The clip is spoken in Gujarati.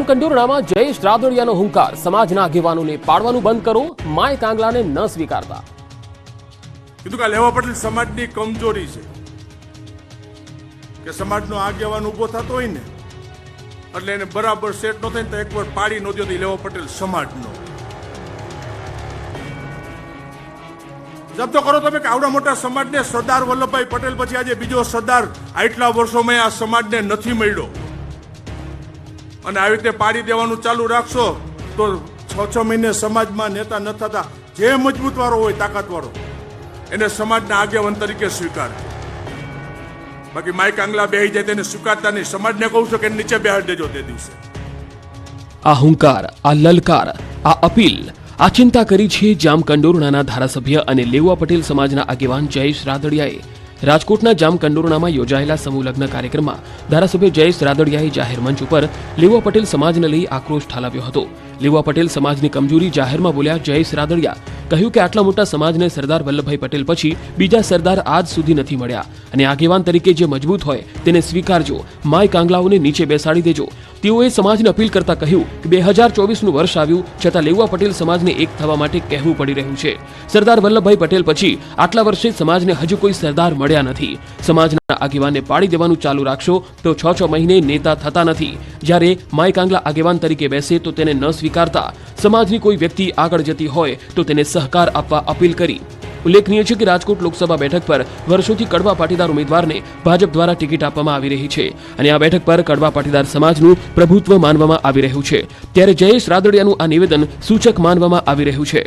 જામકંડોરણામાં જયેશ રાદડિયાનો હુંકાર, સમાજના આગેવાનોને પાડવાનું બંધ કરો, માય કાંગલાને ન સ્વીકારતા. કીધું કે લેવા પટેલ સમાજની કમજોરી છે કે સમાજનો આગેવાન ઉભો થતો હોય ને એટલે એને બરાબર સેટ ન થાય ને તો એકવાર પાડી ન દો તો લેવા પટેલ સમાજનો જબ્તો કરો તમે કે આવડા મોટા સમાજને સરદાર વલ્લભભાઈ પટેલ પછી આજે બીજો સરદાર આટલા વર્ષોમાં આ સમાજને નથી મળ્યો અને આવી રીતે પાડી દેવાનું ચાલુ રાખશો તો 6 મહિને સમાજમાં નેતા ન થતા જે મજબૂત વાળો હોય તાકાત વાળો એને સમાજના આગેવાન તરીકે સ્વીકાર. બાકી માય કાંગલા બેહી જાય તેને સ્વીકારતા નહીં. સમાજને કહું છું કે નીચે બેહાડી દેજો તે દિવસે. આ હુંકાર, આ લલકાર, આ અપીલ, આ ચિંતા કરી છે જામકંડોરણાના ધારાસભ્ય અને લેવા પટેલ સમાજના આગેવાન જયેશ રાદડિયાએ. રાજકોટના જામકંડોરણામાં યોજાયેલા સમૂહ લગ્ન કાર્યક્રમમાં ધારાસભ્ય જયેશ રાદડિયાએ જાહેર મંચ ઉપર લેવા પટેલ સમાજને લઈ આક્રોશ ઠાલવ્યો હતો. લેવા પટેલ સમાજની કમજોરી જાહેરમાં બોલ્યા જયેશ રાદડિયા. કહ્યું કે આટલા મોટા સમાજને સરદાર વલ્લભભાઈ પટેલ પછી બીજા સરદાર આજ સુધી નથી મળ્યા અને આગેવાન તરીકે જે મજબૂત હોય તેને સ્વીકારજો, માય કાંગલાઓને નીચે બેસાડી દેજો. તેઓએ સમાજને અપીલ કરતા કહ્યું કે 2024નું વર્ષ આવ્યું છતાં લેવા પટેલ સમાજને એક થવા માટે કહેવું પડી રહ્યું છે. સરદાર વલ્લભભાઈ પટેલ પછી આટલા વર્ષે સમાજને હજુ કોઈ સરદાર મળ્યા નથી. સમાજના આગેવાનને પાડી દેવાનું ચાલુ રાખશો તો 6 મહિને નેતા થતા નથી. જ્યારે માય કાંગલા આગેવાન તરીકે બેસે તો તેને ન સ્વીકારતા. સમાજની કોઈ વ્યક્તિ આગળ જતી હોય તો તેને સહકાર આપવા અપીલ કરી. ઉલ્લેખનીય છે કે રાજકોટ લોકસભા બેઠક પર વર્ષોથી કડવા પાટીદાર ઉમેદવારને ભાજપ દ્વારા ટિકિટ આપવામાં આવી રહી છે અને આ બેઠક પર કડવા પાટીદાર સમાજનું પ્રભુત્વ માનવામાં આવી રહ્યું છે. ત્યારે જયેશ રાદડિયાનું આ નિવેદન સૂચક માનવામાં આવી રહ્યું છે.